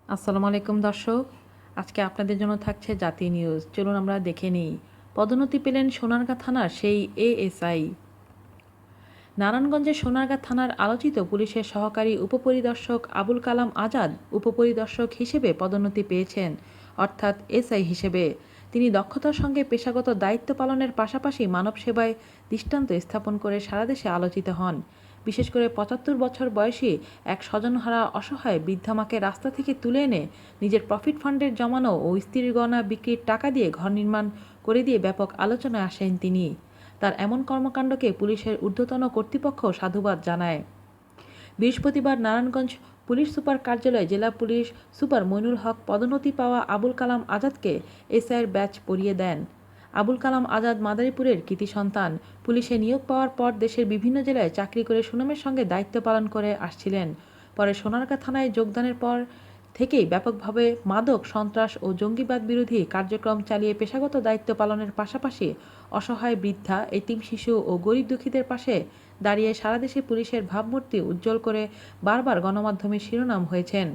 আসসালামু আলাইকুম দর্শক, আজকে আপনাদের জন্য থাকছে জাতীয় নিউজ। চলুন আমরা দেখে নিই। পদোন্নতি পেলেন সোনারগাঁ থানার সেই এএসআই। নারায়ণগঞ্জের সোনারগাঁ থানার আলোচিত পুলিশের সহকারী উপপরিদর্শক আবুল কালাম আজাদ উপপরিদর্শক হিসেবে পদোন্নতি পেয়েছেন, অর্থাৎ এসআই হিসেবে। তিনি দক্ষতার সঙ্গে পেশাগত দায়িত্ব পালনের পাশাপাশি মানব সেবায় দৃষ্টান্ত স্থাপন করে সারা দেশে আলোচিত হন। বিশেষ করে ৭৫ বছর বয়সী এক স্বজনহারা অসহায় বৃদ্ধা মাকে রাস্তা থেকে তুলে এনে নিজের প্রফিট ফান্ডের জমানো ও স্ত্রীর গয়না বিক্রির টাকা দিয়ে ঘর নির্মাণ করে দিয়ে ব্যাপক আলোচনায় আসেন তিনি। তার এমন কর্মকাণ্ডকে পুলিশের ঊর্ধ্বতন কর্তৃপক্ষ সাধুবাদ জানায়। বৃহস্পতিবার নারায়ণগঞ্জ পুলিশ সুপার কার্যালয়ে জেলা পুলিশ সুপার মইনুল হক পদোন্নতি পাওয়া আবুল কালাম আজাদকে এসআইয়ের ব্যাচ পরিয়ে দেন। আবুল কালাম আজাদ মাদারীপুরের কৃতি সন্তান। পুলিশে নিয়োগ পাওয়ার পর দেশের বিভিন্ন জেলায় চাকরি করে সুনামের সঙ্গে দায়িত্ব পালন করে আসছিলেন। পরে সোনারগাঁ থানায় যোগদানের পর থেকেই ব্যাপকভাবে মাদক, সন্ত্রাস ও জঙ্গিবাদ বিরোধী কার্যক্রম চালিয়ে পেশাগত দায়িত্ব পালনের পাশাপাশি অসহায় বৃদ্ধা, এতিম শিশু ও গরিব দুঃখীদের পাশে দাঁড়িয়ে সারা দেশে পুলিশের ভাবমূর্তি উজ্জ্বল করে বারবার গণমাধ্যমে শিরোনাম হয়েছেন।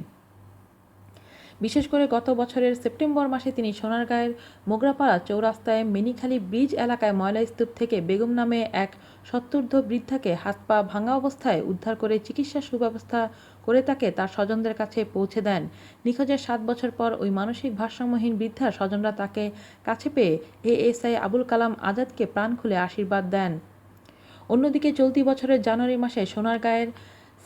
বিশেষ করে গত বছরের সেপ্টেম্বর মাসে তিনি সোনারগাঁয়ের মোগরাপাড়া চৌরাস্তায় মেনিখালী ব্রিজ এলাকায় ময়লা স্তূপ থেকে বেগম নামে এক সত্তূর্ধ্ব বৃদ্ধাকে হাত পা ভাঙা অবস্থায় উদ্ধার করে চিকিৎসার সুব্যবস্থা করে তাকে তার স্বজনদের কাছে পৌঁছে দেন। নিখোঁজের ৭ বছর পর ওই মানসিক ভারসাম্যহীন বৃদ্ধার স্বজনরা তাকে কাছে পেয়ে এএসআই আবুল কালাম আজাদকে প্রাণ খুলে আশীর্বাদ দেন। অন্যদিকে চলতি বছরের জানুয়ারি মাসে সোনারগাঁয়ের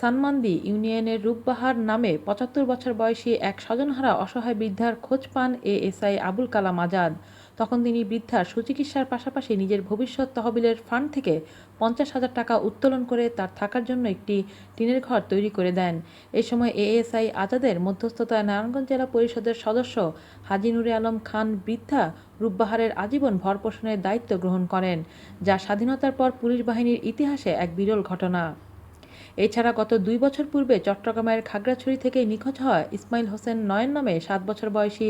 সানমান্দি ইউনিয়নের রূপবাহার নামে ৭৫ বছর বয়সী এক স্বজনহারা অসহায় বৃদ্ধার খোঁজ পান এএসআই আবুল কালাম আজাদ। তখন তিনি বৃদ্ধার সুচিকিৎসার পাশাপাশি নিজের ভবিষ্যৎ তহবিলের ফান্ড থেকে ৫০,০০০ টাকা উত্তোলন করে তার থাকার জন্য একটি টিনের ঘর তৈরি করে দেন। এ সময় এএসআই আজাদের মধ্যস্থতায় নারায়ণগঞ্জ জেলা পরিষদের সদস্য হাজী নুরে আলম খান বৃদ্ধা রূপবাহারের আজীবন ভরণপোষণের দায়িত্ব গ্রহণ করেন, যা স্বাধীনতার পর পুলিশ বাহিনীর ইতিহাসে এক বিরল ঘটনা। এছাড়া গত ২ বছর পূর্বে চট্টগ্রামের খাগড়াছড়ি থেকে নিখোঁজ হওয়া ইসমাইল হোসেন নয়ন নামে ৭ বছর বয়সী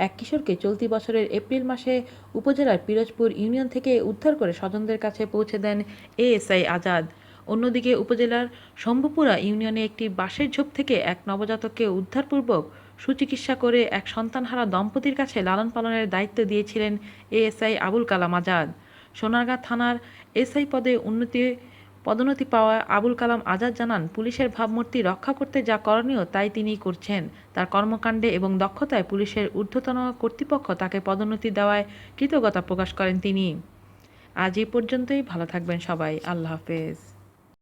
এক কিশোরকে চলতি বছরের এপ্রিল মাসে উপজেলার পিরোজপুর ইউনিয়ন থেকে উদ্ধার করে স্বজনদের কাছে পৌঁছে দেন এএসআই আজাদ। অন্যদিকে উপজেলার শম্ভুপুরা ইউনিয়নে একটি বাঁশের ঝোপ থেকে এক নবজাতককে উদ্ধারপূর্বক সুচিকিৎসা করে এক সন্তানহারা দম্পতির কাছে লালন পালনের দায়িত্ব দিয়েছিলেন এএসআই আবুল কালাম আজাদ। সোনারগাঁ থানার এসআই পদে পদোন্নতি পাওয়া আবুল কালাম আজাদ জানান, পুলিশের ভাবমূর্তি রক্ষা করতে যা করণীয় তাই তিনি করছেন। তার কর্মকাণ্ডে এবং দক্ষতায় পুলিশের ঊর্ধ্বতন কর্তৃপক্ষ তাকে পদোন্নতি দেওয়ায় কৃতজ্ঞতা প্রকাশ করেন তিনি। আজ এই পর্যন্তই। ভালো থাকবেন সবাই। আল্লাহ হাফেজ।